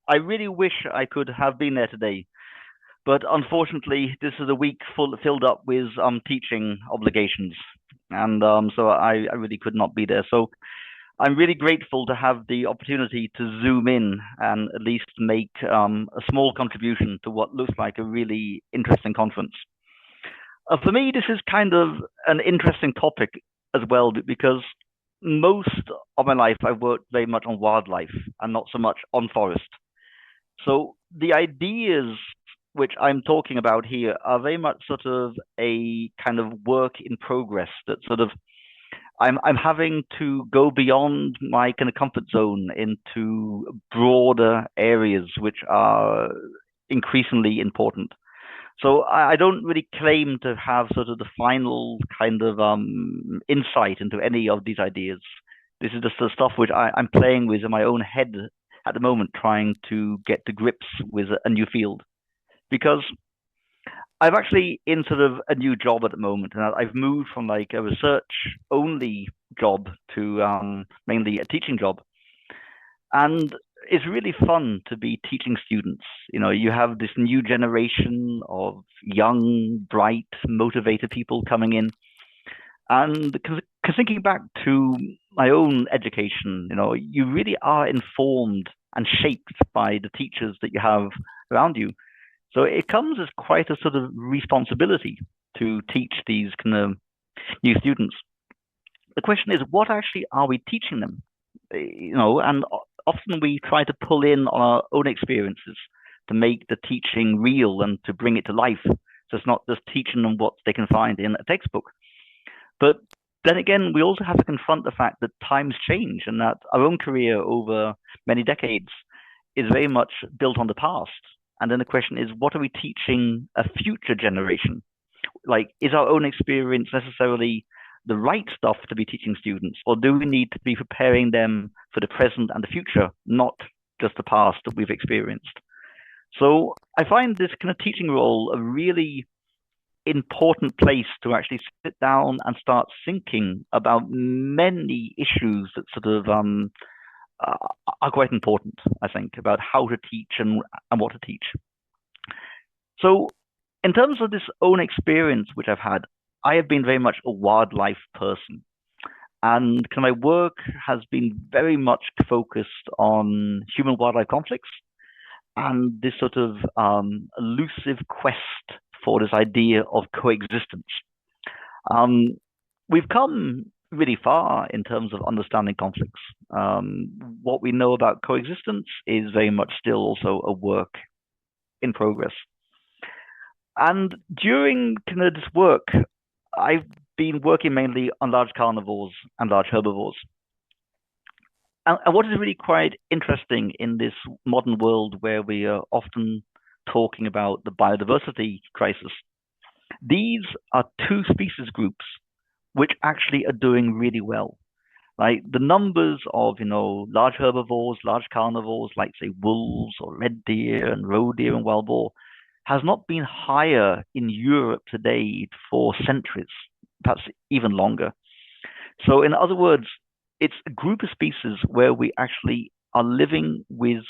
I really wish I could have been there today, but unfortunately, this is a week filled up with teaching obligations, and so I really could not be there. So I'm really grateful to have the opportunity to zoom in and at least make a small contribution to what looks like a really interesting conference. For me, this is kind of an interesting topic as well because most of my life I've worked very much on wildlife and not so much on forest. So the ideas which I'm talking about here are very much sort of a kind of work in progress that sort of I'm having to go beyond my kind of comfort zone into broader areas which are increasingly important. So I don't really claim to have sort of the final kind of insight into any of these ideas. This is just the stuff which I'm playing with in my own head at the moment, trying to get to grips with a new field. Because I'm actually in sort of a new job at the moment, and I've moved from like a research only job to mainly a teaching job. And it's really fun to be teaching students. You know, you have this new generation of young, bright, motivated people coming in. And because thinking back to my own education, you know, you really are informed and shaped by the teachers that you have around you. So it comes as quite a sort of responsibility to teach these kind of new students. The question is, what actually are we teaching them? You know, and often we try to pull in on our own experiences to make the teaching real and to bring it to life. So it's not just teaching them what they can find in a textbook. But then again, we also have to confront the fact that times change and that our own career over many decades is very much built on the past. And then the question is, what are we teaching a future generation? Like, is our own experience necessarily the right stuff to be teaching students, or do we need to be preparing them for the present and the future, not just the past that we've experienced? So I find this kind of teaching role a really important place to actually sit down and start thinking about many issues that sort of uh, are quite important, I think, about how to teach and what to teach. So, in terms of this own experience which I've had, I have been very much a wildlife person. And my work has been very much focused on human wildlife conflicts and this sort of elusive quest for this idea of coexistence. Um, we've come really far in terms of understanding conflicts. What we know about coexistence is very much still also a work in progress. And during kind of this work, I've been working mainly on large carnivores and large herbivores. And what is really quite interesting in this modern world where we are often talking about the biodiversity crisis, these are two species groups which actually are doing really well. Like the numbers of, you know, large herbivores, large carnivores, like say wolves or red deer and roe deer and wild boar, has not been higher in Europe today for centuries, perhaps even longer. So, in other words, it's a group of species where we actually are living with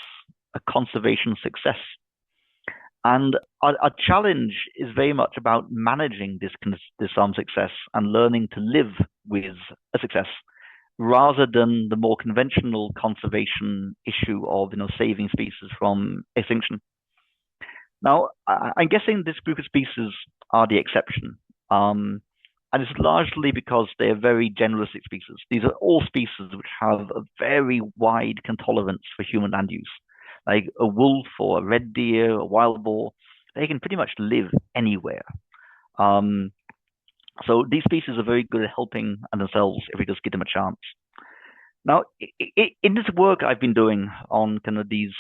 a conservation success. And our challenge is very much about managing this success and learning to live with a success rather than the more conventional conservation issue of saving species from extinction. Now, I'm guessing this group of species are the exception. And it's largely because they're very generalistic species. These are all species which have a very wide tolerance for human land use. Like a wolf or a red deer, a wild boar, they can pretty much live anywhere. Um, so these species are very good at helping themselves if we just give them a chance. Now, in this work I've been doing on kind of these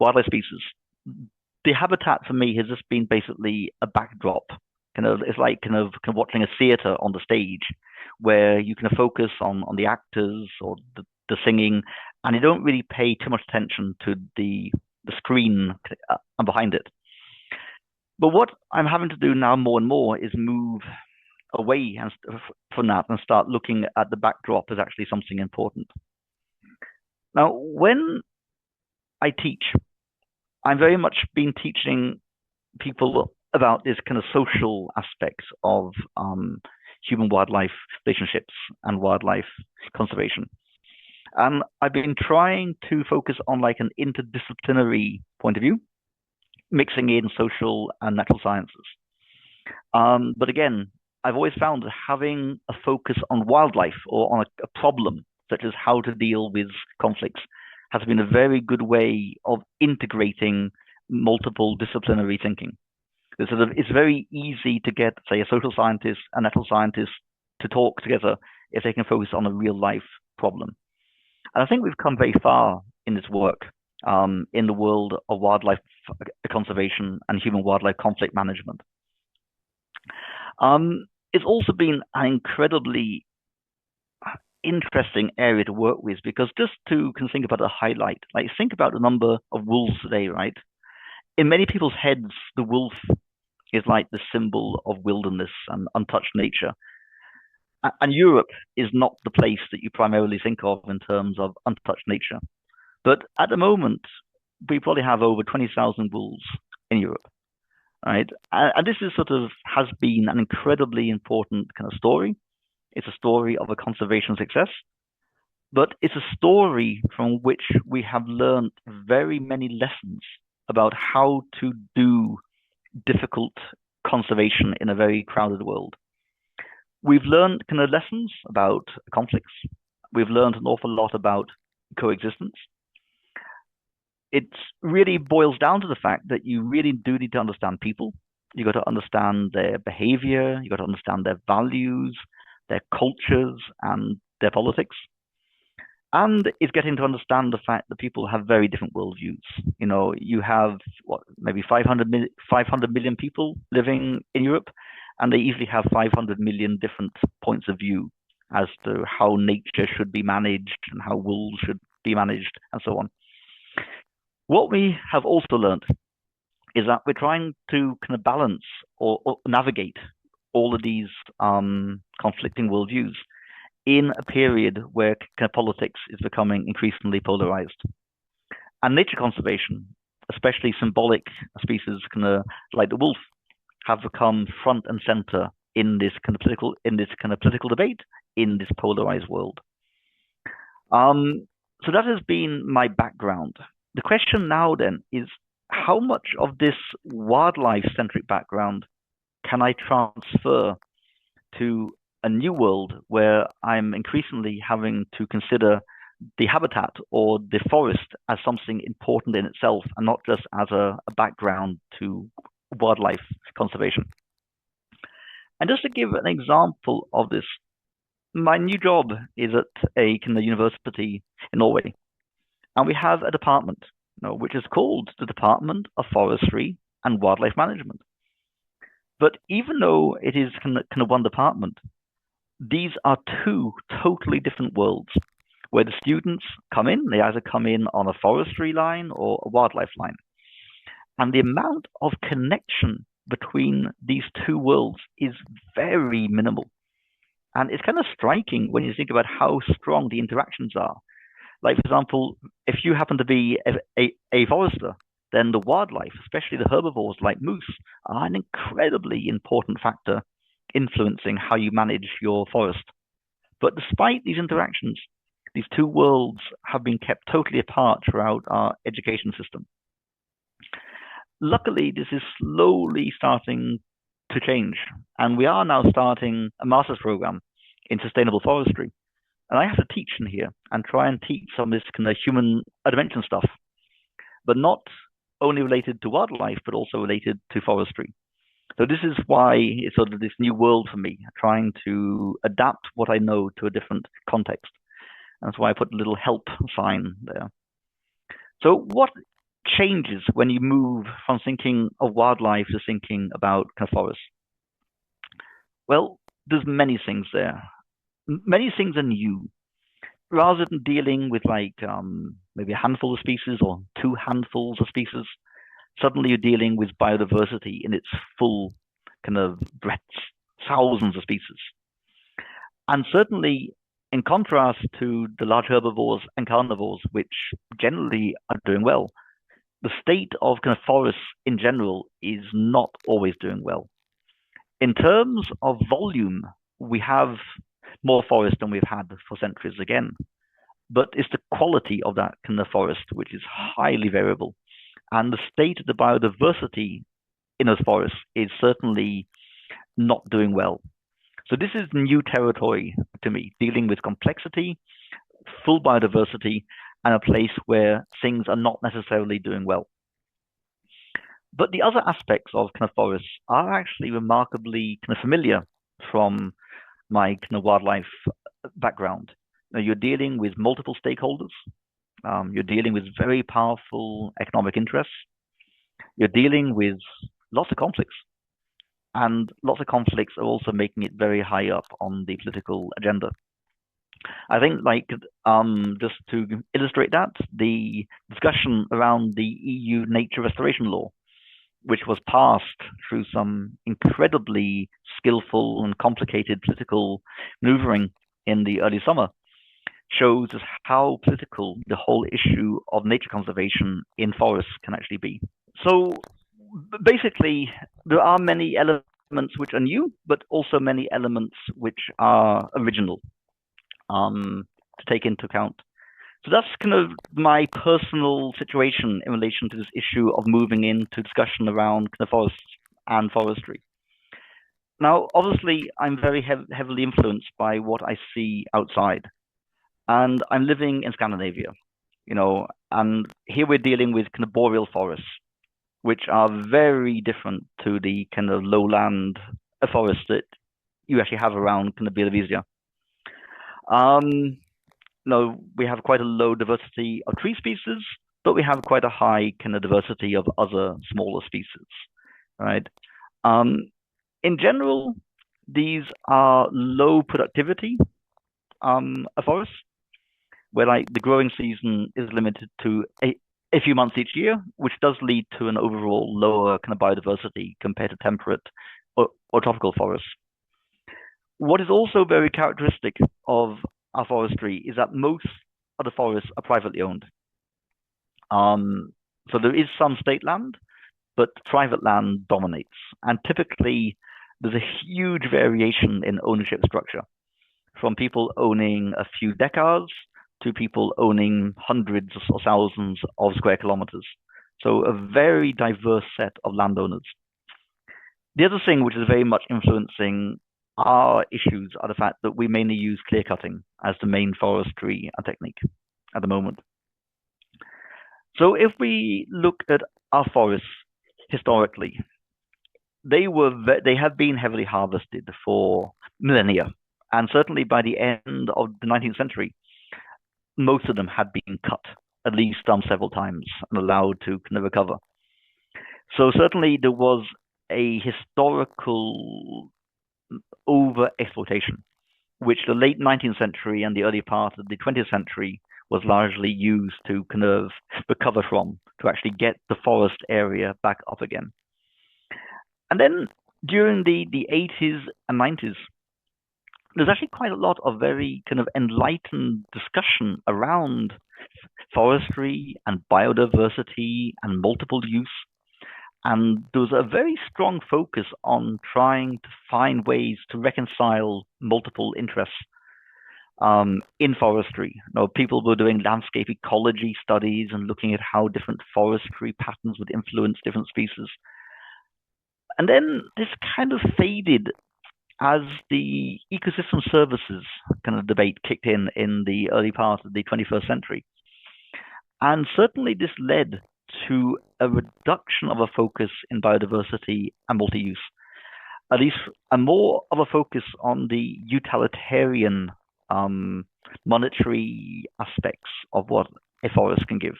wildlife species, the habitat for me has just been basically a backdrop. It's like watching a theater on the stage where you can focus on the actors or the singing, and you don't really pay too much attention to the screen and behind it. But what I'm having to do now more and more is move away from that and start looking at the backdrop as actually something important. Now, when I teach, I'm very much been teaching people about this kind of social aspects of human-wildlife relationships and wildlife conservation. And I've been trying to focus on like an interdisciplinary point of view, mixing in social and natural sciences. But again, I've always found that having a focus on wildlife or on a problem, such as how to deal with conflicts, has been a very good way of integrating multiple disciplinary thinking. It's very easy to get, say, a social scientist and natural scientist to talk together if they can focus on a real life problem. And I think we've come very far in this work in the world of wildlife conservation and human wildlife conflict management. It's also been an incredibly interesting area to work with because just to think about a highlight, like think about the number of wolves today, right? In many people's heads, the wolf is like the symbol of wilderness and untouched nature. And Europe is not the place that you primarily think of in terms of untouched nature. But at the moment, we probably have over 20,000 wolves in Europe, right? And this is has been an incredibly important kind of story. It's a story of a conservation success, but it's a story from which we have learned very many lessons about how to do difficult conservation in a very crowded world. We've learned kind of lessons about conflicts. We've learned an awful lot about coexistence. It really boils down to the fact that you really do need to understand people. You got to understand their behavior. You got to understand their values, their cultures, and their politics. And it's getting to understand the fact that people have very different worldviews. You know, you have maybe 500 million people living in Europe, and they easily have 500 million different points of view as to how nature should be managed and how wolves should be managed and so on. What we have also learned is that we're trying to kind of balance or navigate all of these conflicting worldviews in a period where kind of politics is becoming increasingly polarized. And nature conservation, especially symbolic species kind of like the wolf, have become front and center in this kind of political debate in this polarized world. So that has been my background. The question now then is how much of this wildlife-centric background can I transfer to a new world where I'm increasingly having to consider the habitat or the forest as something important in itself and not just as a background to wildlife conservation. And just to give an example of this, my new job is at a kind of university in Norway, and we have a department, which is called the Department of Forestry and Wildlife Management. But even though it is kind of one department, these are two totally different worlds where the students come in. They either come in on a forestry line or a wildlife line. And the amount of connection between these two worlds is very minimal. And it's kind of striking when you think about how strong the interactions are. Like, for example, if you happen to be a forester, then the wildlife, especially the herbivores like moose, are an incredibly important factor influencing how you manage your forest. But despite these interactions, these two worlds have been kept totally apart throughout our education system. Luckily, this is slowly starting to change, and we are now starting a master's program in sustainable forestry. And I have to teach in here and try and teach some of this kind of human dimension stuff, but not only related to wildlife, but also related to forestry. So this is why it's sort of this new world for me, trying to adapt what I know to a different context. And that's why I put a little help sign there. So what changes when you move from thinking of wildlife to thinking about kind of forests? Well, there's many things there. Many things are new. Rather than dealing with like maybe a handful of species or two handfuls of species, suddenly you're dealing with biodiversity in its full kind of breadth, thousands of species. And certainly, in contrast to the large herbivores and carnivores, which generally are doing well, the state of kind of forests in general is not always doing well. In terms of volume, we have more forest than we've had for centuries again, but it's the quality of that kind of forest which is highly variable, and the state of the biodiversity in those forests is certainly not doing well. So this is new territory to me, dealing with complexity, full biodiversity, and a place where things are not necessarily doing well. But the other aspects of kind of forests are actually remarkably kind of familiar from my kind of wildlife background. Now, you're dealing with multiple stakeholders. You're dealing with very powerful economic interests. You're dealing with lots of conflicts. And lots of conflicts are also making it very high up on the political agenda. I think, like, just to illustrate that, the discussion around the EU nature restoration law, which was passed through some incredibly skillful and complicated political maneuvering in the early summer, shows us how political the whole issue of nature conservation in forests can actually be. So basically, there are many elements which are new, but also many elements which are original to take into account. So that's kind of my personal situation in relation to this issue of moving into discussion around kind of forests and forestry. Now, obviously, I'm very heavily influenced by what I see outside. And I'm living in Scandinavia, and here we're dealing with kind of boreal forests, which are very different to the kind of lowland forests that you actually have around kind of Białowieża. We have quite a low diversity of tree species, but we have quite a high kind of diversity of other smaller species, right? In general, these are low productivity forests, where like the growing season is limited to a few months each year, which does lead to an overall lower kind of biodiversity compared to temperate or tropical forests. What is also very characteristic of our forestry is that most of the forests are privately owned. So there is some state land, but private land dominates. And typically, there's a huge variation in ownership structure, from people owning a few decades to people owning hundreds or thousands of square kilometers. So a very diverse set of landowners. The other thing which is very much influencing our issues are the fact that we mainly use clear cutting as the main forestry technique at the moment. So if we look at our forests historically, they have been heavily harvested for millennia, and certainly by the end of the 19th century, most of them had been cut at least several times and allowed to kind of recover. So certainly there was a historical over-exploitation, which the late 19th century and the early part of the 20th century was largely used to kind of recover from, to actually get the forest area back up again. And then during the 80s and 90s, there's actually quite a lot of very kind of enlightened discussion around forestry and biodiversity and multiple use. And there was a very strong focus on trying to find ways to reconcile multiple interests in forestry. People were doing landscape ecology studies and looking at how different forestry patterns would influence different species. And then this kind of faded as the ecosystem services kind of debate kicked in the early part of the 21st century. And certainly this led to a reduction of a focus in biodiversity and multi-use, at least a more of a focus on the utilitarian monetary aspects of what a forest can give.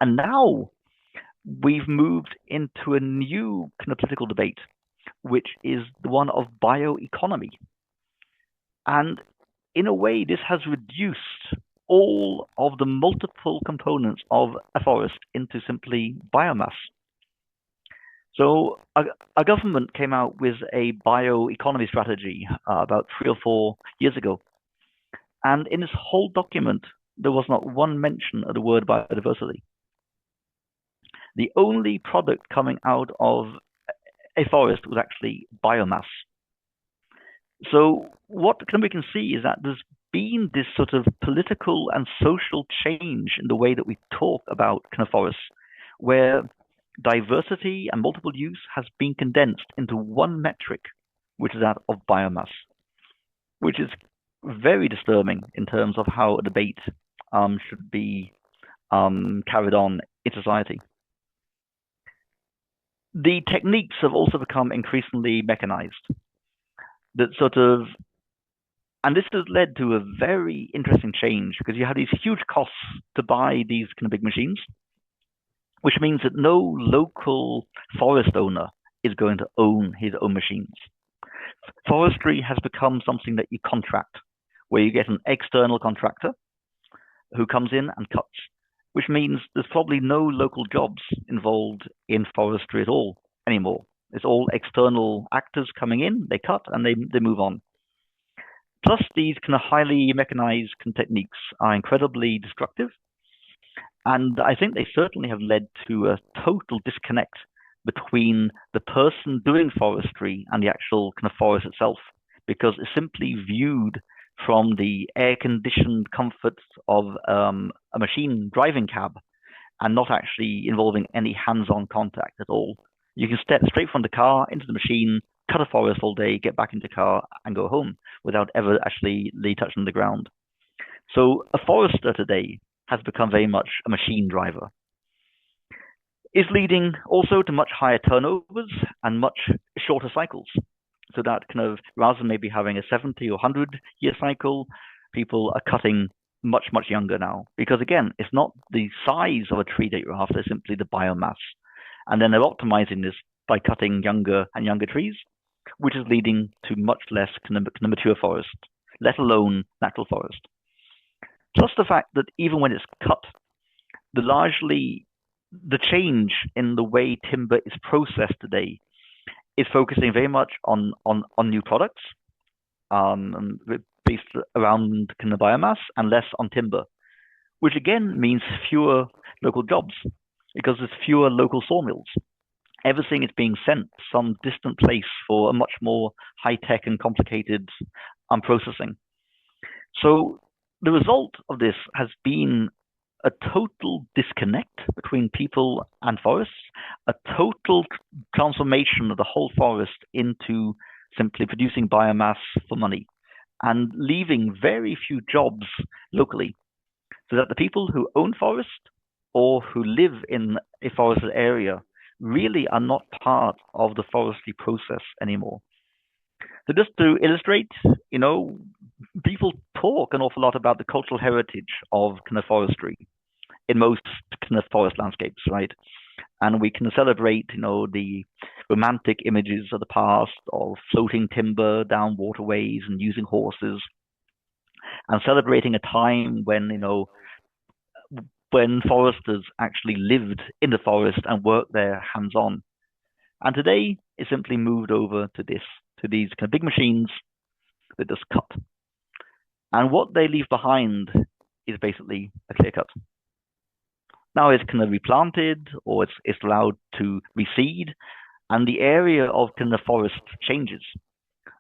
And now we've moved into a new kind of political debate, which is the one of bioeconomy. And in a way, this has reduced all of the multiple components of a forest into simply biomass. So a government came out with a bioeconomy strategy about 3 or 4 years ago. And in this whole document, there was not one mention of the word biodiversity. the only product coming out of a forest was actually biomass. So what we can see is that there's been this sort of political and social change in the way that we talk about kind of forests, where diversity and multiple use has been condensed into one metric, which is that of biomass, which is very disturbing in terms of how a debate should be carried on in society. The techniques have also become increasingly mechanized. That sort of, and this has led to a very interesting change because you have these huge costs to buy these kind of big machines, which means that no local forest owner is going to own his own machines. Forestry has become something that you contract, where you get an external contractor who comes in and cuts, which means there's probably no local jobs involved in forestry at all anymore. It's all external actors coming in, they cut, and they move on. Plus, these kind of highly mechanized techniques are incredibly destructive. And I think they certainly have led to a total disconnect between the person doing forestry and the actual kind of forest itself, because it's simply viewed from the air-conditioned comforts of a machine driving cab and not actually involving any hands-on contact at all. You can step straight from the car into the machine, cut a forest all day, get back into the car and go home without ever actually touching the ground. So a forester today has become very much a machine driver. Is leading also to much higher turnovers and much shorter cycles. So that kind of, rather than maybe having a 70 or 100-year cycle, people are cutting much, much younger now. Because again, it's not the size of a tree that you're after, it's simply the biomass. And then they're optimizing this by cutting younger and younger trees, which is leading to much less kind of mature forest, let alone natural forest. Plus the fact that even when it's cut, the change in the way timber is processed today is focusing very much on new products based around kind of biomass and less on timber, which again means fewer local jobs because there's fewer local sawmills. Everything is being sent to some distant place for a much more high-tech and complicated processing. So the result of this has been a total disconnect between people and forests, a total transformation of the whole forest into simply producing biomass for money and leaving very few jobs locally, so that the people who own forest or who live in a forested area really are not part of the forestry process anymore. So just to illustrate, people talk an awful lot about the cultural heritage of kind of forestry in most kind of forest landscapes, right? And we can celebrate, the romantic images of the past of floating timber down waterways and using horses, and celebrating a time when foresters actually lived in the forest and worked there hands-on. And today, it's simply moved over to these kind of big machines that just cut. And what they leave behind is basically a clear cut. Now it's kind of replanted or it's allowed to reseed, and the area of kind of forest changes.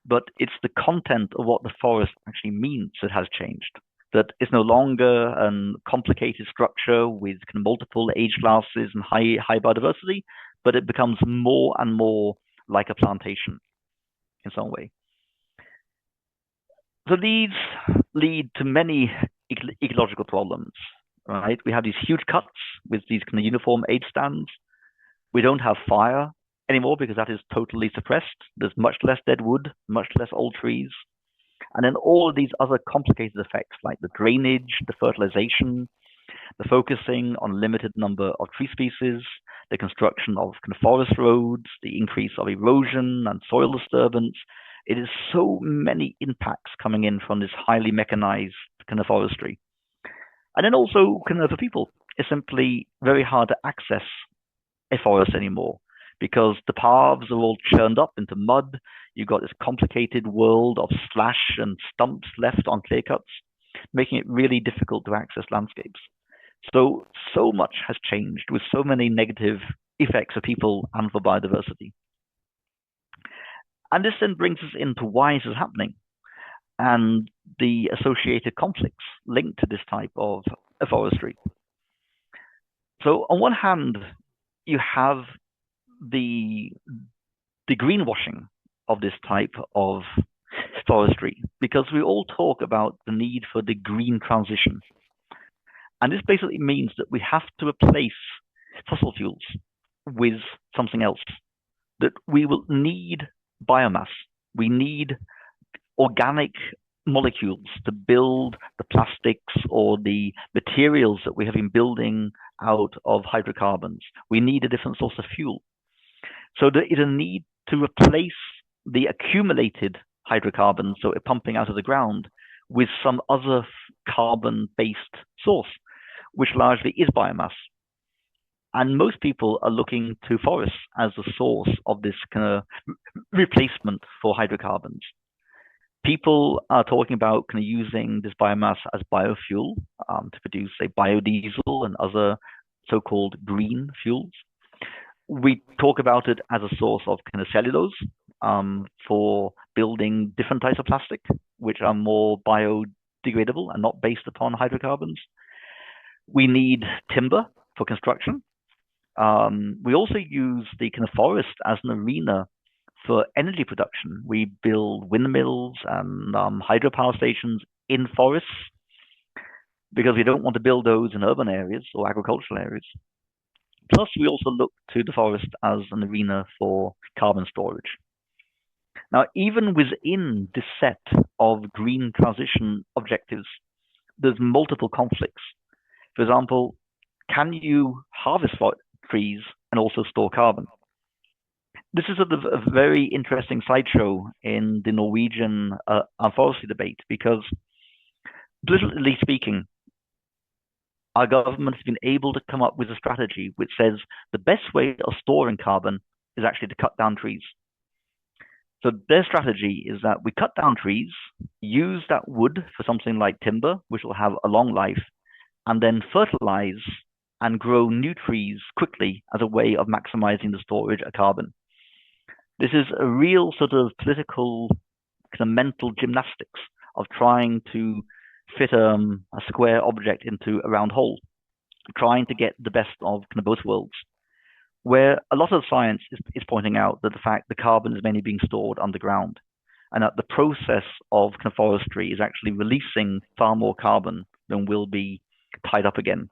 But it's the content of what the forest actually means that has changed. That it's no longer a complicated structure with kind of multiple age classes and high biodiversity, but it becomes more and more like a plantation in some way. So these lead to many ecological problems, right? We have these huge cuts with these kind of uniform age stands. We don't have fire anymore because that is totally suppressed. There's much less dead wood, much less old trees. And then all of these other complicated effects like the drainage, the fertilization, the focusing on a limited number of tree species, the construction of kind of forest roads, the increase of erosion and soil disturbance. It is so many impacts coming in from this highly mechanized kind of forestry. And then also kind of for people, it's simply very hard to access a forest anymore because the paths are all churned up into mud. You've got this complicated world of slash and stumps left on clear cuts, making it really difficult to access landscapes. So so much has changed with so many negative effects for people and for biodiversity. And this then brings us into why this is happening and the associated conflicts linked to this type of forestry. So on one hand, you have the greenwashing of this type of forestry, because we all talk about the need for the green transition. And this basically means that we have to replace fossil fuels with something else, that we will need biomass. We need organic molecules to build the plastics or the materials that we have been building out of hydrocarbons. We need a different source of fuel. So there is a need to replace the accumulated hydrocarbons, so pumping out of the ground, with some other carbon-based source, which largely is biomass. And most people are looking to forests as the source of this kind of replacement for hydrocarbons. People are talking about kind of using this biomass as biofuel to produce, say, biodiesel and other so-called green fuels. We talk about it as a source of kind of cellulose for building different types of plastic, which are more biodegradable and not based upon hydrocarbons. We need timber for construction. We also use the kind of forest as an arena for energy production. We build windmills and hydropower stations in forests because we don't want to build those in urban areas or agricultural areas. Plus, we also look to the forest as an arena for carbon storage. Now, even within this set of green transition objectives, there's multiple conflicts. For example, can you harvest trees and also store carbon? This is a very interesting sideshow in the Norwegian forestry debate because, politically speaking, our government has been able to come up with a strategy which says the best way of storing carbon is actually to cut down trees. So their strategy is that we cut down trees, use that wood for something like timber, which will have a long life, and then fertilize and grow new trees quickly as a way of maximizing the storage of carbon. This is a real sort of political kind of mental gymnastics of trying to fit a square object into a round hole, trying to get the best of kind of both worlds, where a lot of science is pointing out that the fact the carbon is mainly being stored underground and that the process of kind of forestry is actually releasing far more carbon than will be tied up again.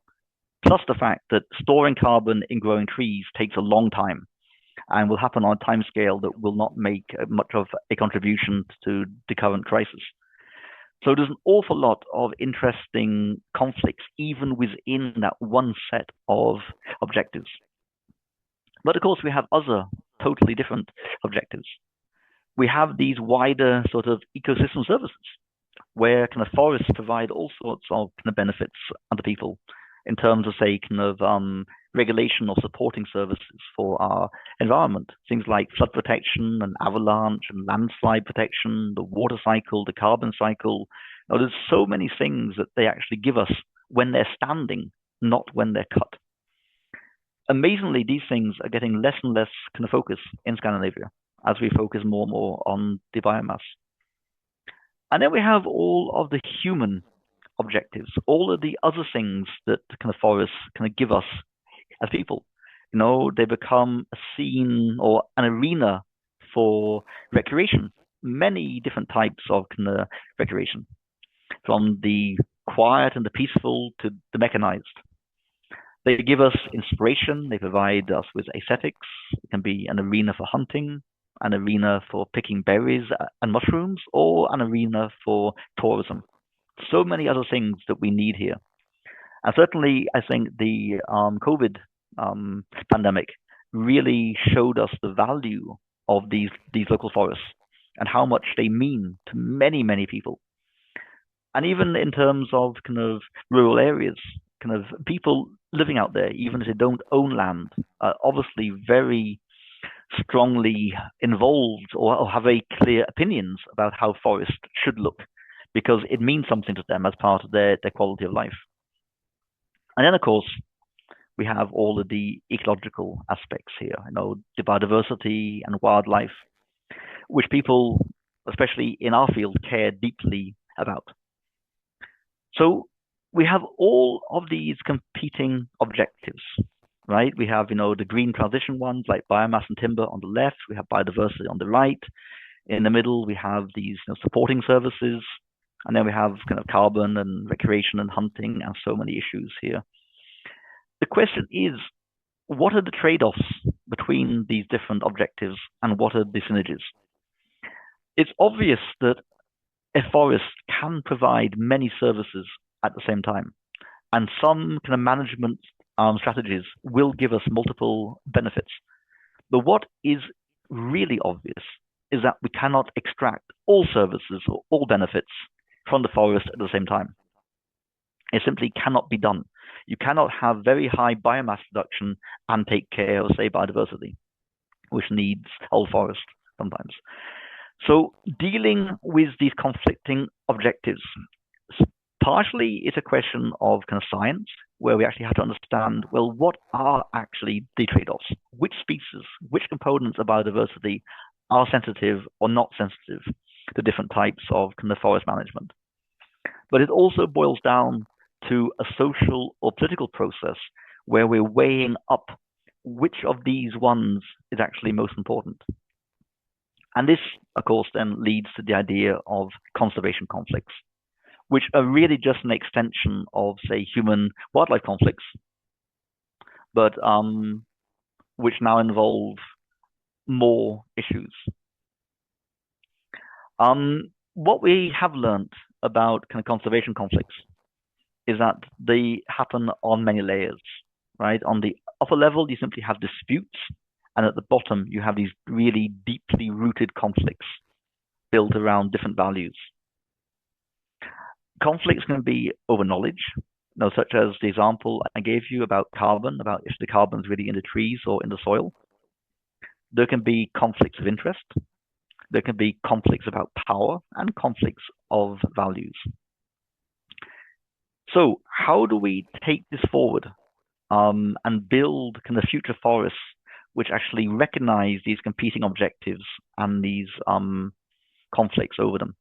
Plus the fact that storing carbon in growing trees takes a long time and will happen on a time scale that will not make much of a contribution to the current crisis. So there's an awful lot of interesting conflicts even within that one set of objectives. But of course, we have other totally different objectives. We have these wider sort of ecosystem services where kind of forests provide all sorts of kind of benefits to people in terms of, say, kind of regulation or supporting services for our environment. Things like flood protection and avalanche and landslide protection, the water cycle, the carbon cycle. Now, there's so many things that they actually give us when they're standing, not when they're cut. Amazingly, these things are getting less and less kind of focus in Scandinavia as we focus more and more on the biomass. And then we have all of the human objectives, all of the other things that kind of forests kind of give us as people. You know, they become a scene or an arena for recreation, many different types of kind of recreation, from the quiet and the peaceful to the mechanized. They give us inspiration. They provide us with aesthetics. It can be an arena for hunting, an arena for picking berries and mushrooms, or an arena for tourism. So many other things that we need here. And certainly, I think the COVID pandemic really showed us the value of these local forests and how much they mean to many, many people. And even in terms of kind of rural areas, kind of people living out there, even if they don't own land, are obviously very strongly involved or have very clear opinions about how forests should look, because it means something to them as part of their quality of life. And then, of course, we have all of the ecological aspects here, the biodiversity and wildlife, which people, especially in our field, care deeply about. So we have all of these competing objectives, right? We have, the green transition ones like biomass and timber on the left. We have biodiversity on the right. In the middle, we have these supporting services. And then we have kind of carbon and recreation and hunting and so many issues here. The question is, what are the trade-offs between these different objectives and what are the synergies? It's obvious that a forest can provide many services at the same time. And some kind of management strategies will give us multiple benefits. But what is really obvious is that we cannot extract all services or all benefits from the forest at the same time. It simply cannot be done. You cannot have very high biomass production and take care of, say, biodiversity, which needs whole forest sometimes. So dealing with these conflicting objectives, partially it's a question of kind of science, where we actually have to understand, well, what are actually the trade-offs? Which species, which components of biodiversity are sensitive or not sensitive to different types of kind of forest management? But it also boils down to a social or political process where we're weighing up which of these ones is actually most important. And this, of course, then leads to the idea of conservation conflicts, which are really just an extension of, say, human-wildlife conflicts, but which now involve more issues. What we have learned about kind of conservation conflicts is that they happen on many layers, right? On the upper level, you simply have disputes, and at the bottom, you have these really deeply rooted conflicts built around different values. Conflicts can be over knowledge, such as the example I gave you about carbon, about if the carbon is really in the trees or in the soil. There can be conflicts of interest. There can be conflicts about power and conflicts of values. So how do we take this forward and build kind of future forests which actually recognize these competing objectives and these conflicts over them?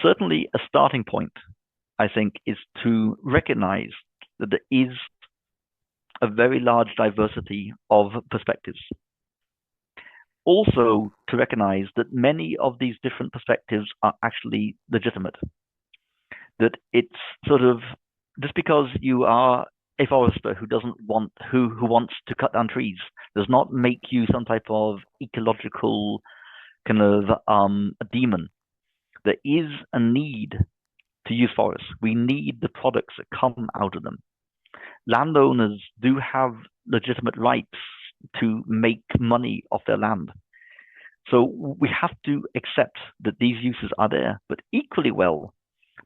Certainly a starting point, I think, is to recognize that there is a very large diversity of perspectives. Also to recognize that many of these different perspectives are actually legitimate. That it's sort of, just because you are a forester who wants to cut down trees does not make you some type of ecological kind of a demon. There is a need to use forests. We need the products that come out of them. Landowners do have legitimate rights to make money off their land. So we have to accept that these uses are there, but equally well,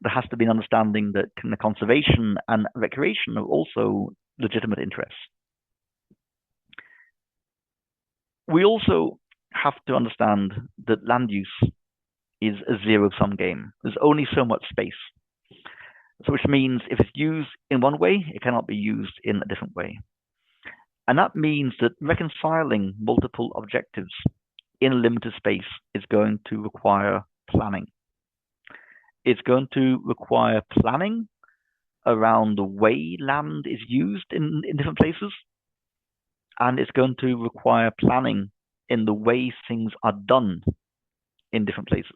there has to be an understanding that conservation and recreation are also legitimate interests. We also have to understand that land use is a zero-sum game. There's only so much space. So which means if it's used in one way, it cannot be used in a different way. And that means that reconciling multiple objectives in a limited space is going to require planning. It's going to require planning around the way land is used in different places. And it's going to require planning in the way things are done in different places.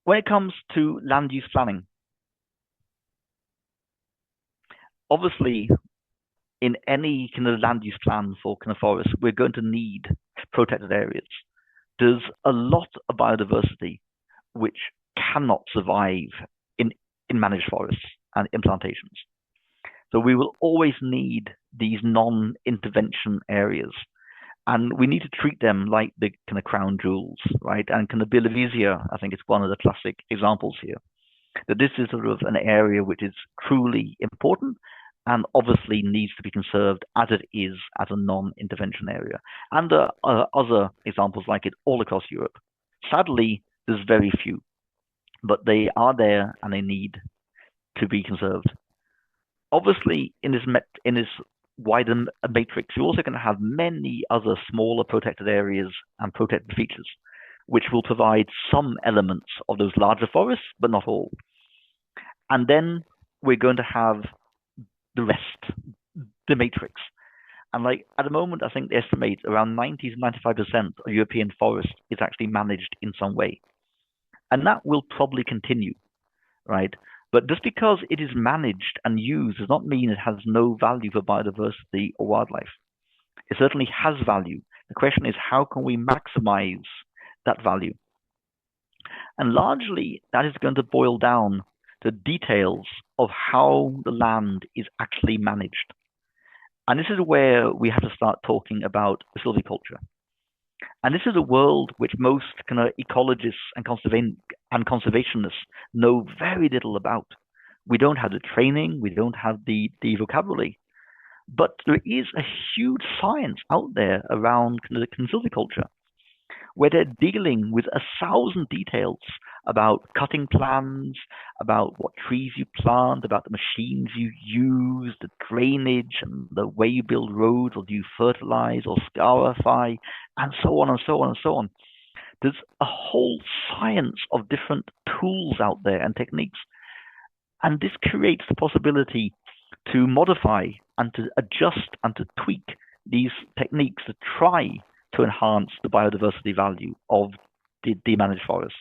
When it comes to land use planning, obviously, in any kind of land use plan for kind of forests, we're going to need protected areas. There's a lot of biodiversity which cannot survive in managed forests and in plantations. So we will always need these non-intervention areas. And we need to treat them like the kind of crown jewels, right? And kind of Białowieża, I think, is one of the classic examples here. That this is sort of an area which is truly important and obviously needs to be conserved as it is as a non-intervention area. And there are other examples like it all across Europe. Sadly, there's very few, but they are there and they need to be conserved. Obviously, in this wider matrix, you're also going to have many other smaller protected areas and protected features, which will provide some elements of those larger forests, but not all. And then we're going to have the rest, the matrix. And like at the moment, I think they estimate around 90 to 95% of European forest is actually managed in some way. And that will probably continue, right? But just because it is managed and used does not mean it has no value for biodiversity or wildlife. It certainly has value. The question is, how can we maximize that value? And largely, that is going to boil down to details of how the land is actually managed. And this is where we have to start talking about silviculture. And this is a world which most kind of ecologists and conservationists know very little about. We don't have the training, we don't have the vocabulary, but there is a huge science out there around silviculture, where they're dealing with 1,000 details about cutting plans, about what trees you plant, about the machines you use, the drainage and the way you build roads, or do you fertilize or scarify, and so on and so on and so on. There's a whole science of different tools out there and techniques. And this creates the possibility to modify and to adjust and to tweak these techniques to try to enhance the biodiversity value of the managed forest.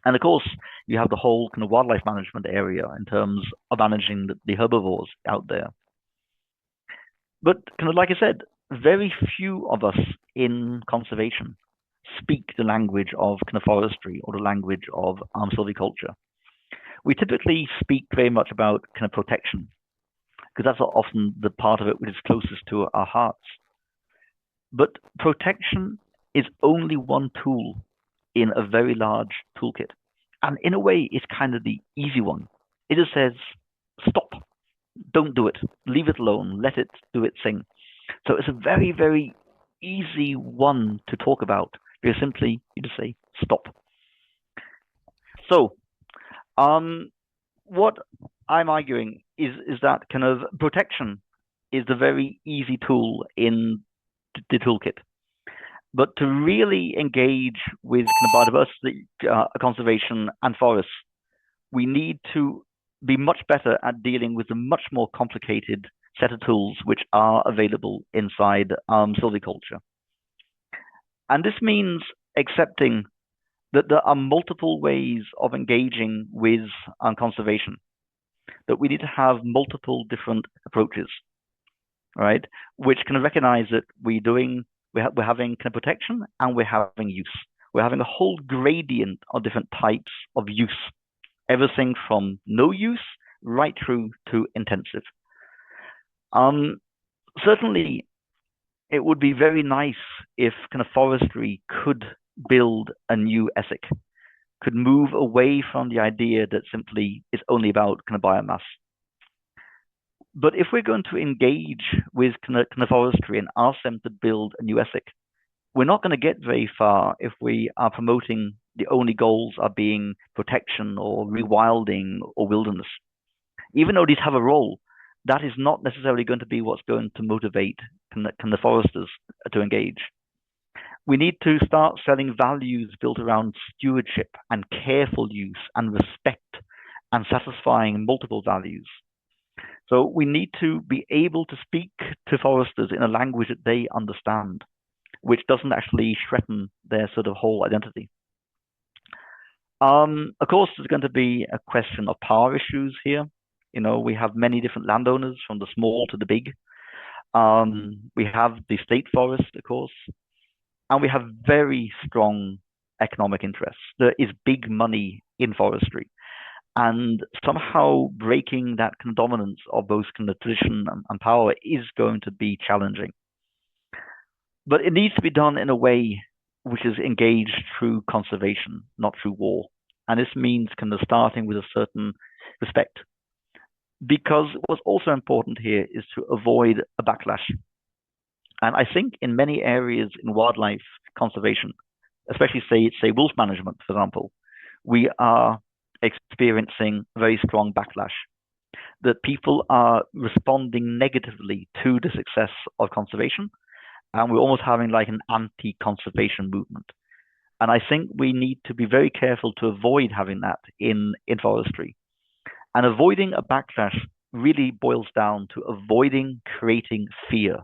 And of course, you have the whole kind of wildlife management area in terms of managing the herbivores out there. But kind of like I said, very few of us in conservation speak the language of kind of forestry or the language of silviculture. We typically speak very much about kind of protection, because that's often the part of it which is closest to our hearts. But protection is only one tool in a very large toolkit. And in a way, it's kind of the easy one. It just says, stop, don't do it, leave it alone, let it do its thing. So it's a very, very easy one to talk about, because simply you just say, stop. So, what I'm arguing is that kind of protection is the very easy tool in the toolkit. But to really engage with kind of biodiversity conservation and forests, we need to be much better at dealing with the much more complicated set of tools which are available inside silviculture. And this means accepting that there are multiple ways of engaging with conservation, that we need to have multiple different approaches, right? Which can recognize that we're having kind of protection and we're having use. We're having a whole gradient of different types of use, everything from no use right through to intensive. Certainly, it would be very nice if kind of forestry could build a new ethic, could move away from the idea that simply is only about kind of biomass. But if we're going to engage with kind of forestry and ask them to build a new ethic, we're not going to get very far if we are promoting the only goals are being protection or rewilding or wilderness. Even though these have a role, that is not necessarily going to be what's going to motivate kind of foresters to engage. We need to start selling values built around stewardship and careful use and respect and satisfying multiple values. So we need to be able to speak to foresters in a language that they understand, which doesn't actually threaten their sort of whole identity. Of course, there's going to be a question of power issues here. You know, we have many different landowners, from the small to the big. We have the state forest, of course, and we have very strong economic interests. There is big money in forestry. And somehow breaking that kind of dominance of both kind of tradition and power is going to be challenging. But it needs to be done in a way which is engaged through conservation, not through war. And this means kind of starting with a certain respect. because what's also important here is to avoid a backlash. And I think in many areas in wildlife conservation, especially say wolf management, for example, we are experiencing very strong backlash. That people are responding negatively to the success of conservation, and we're almost having like an anti-conservation movement. And I think we need to be very careful to avoid having that in forestry. And avoiding a backlash really boils down to avoiding creating fear.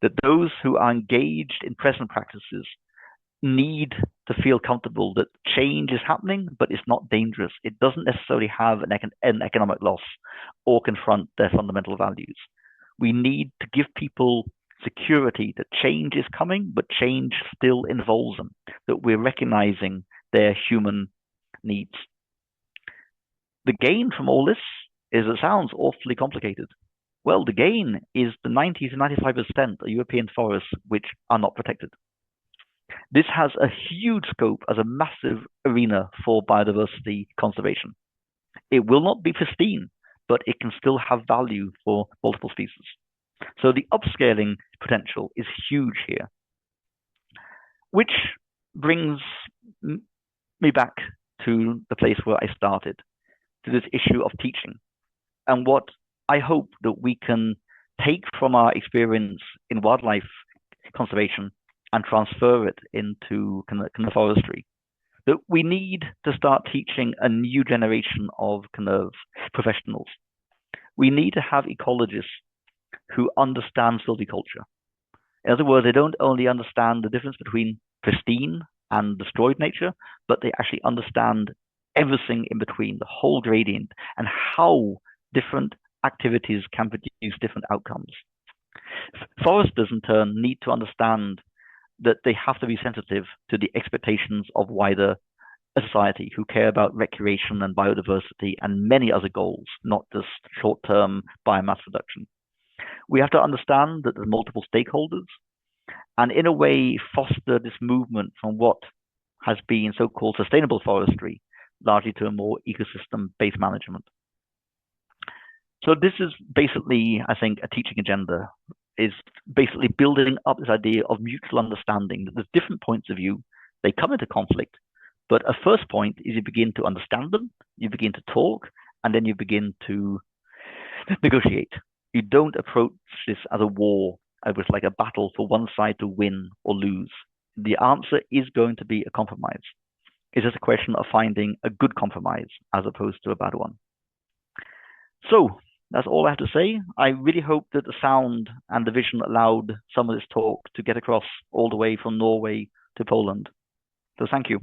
That those who are engaged in present practices need to feel comfortable that change is happening, but it's not dangerous. It doesn't necessarily have an economic loss or confront their fundamental values. We need to give people security that change is coming, but change still involves them, that we're recognizing their human needs. The gain from all this is it sounds awfully complicated. Well, the gain is the 90 to 95% of European forests which are not protected. This has a huge scope as a massive arena for biodiversity conservation. It will not be pristine, but it can still have value for multiple species. So the upscaling potential is huge here, which brings me back to the place where I started, to this issue of teaching, and what I hope that we can take from our experience in wildlife conservation and transfer it into kind of forestry. That we need to start teaching a new generation of kind of professionals. We need to have ecologists who understand silviculture. In other words, they don't only understand the difference between pristine and destroyed nature, but they actually understand everything in between, the whole gradient, and how different activities can produce different outcomes. Foresters, in turn, need to understand that they have to be sensitive to the expectations of wider society who care about recreation and biodiversity and many other goals, not just short-term biomass reduction. We have to understand that there's multiple stakeholders and in a way foster this movement from what has been so-called sustainable forestry, largely to a more ecosystem-based management. So this is basically, I think, a teaching agenda, is basically building up this idea of mutual understanding that there's different points of view, they come into conflict, but a first point is you begin to understand them, you begin to talk, and then you begin to negotiate. You don't approach this as a war, as like a battle for one side to win or lose. The answer is going to be a compromise. It's just a question of finding a good compromise as opposed to a bad one. So that's all I have to say. I really hope that the sound and the vision allowed some of this talk to get across all the way from Norway to Poland. So thank you.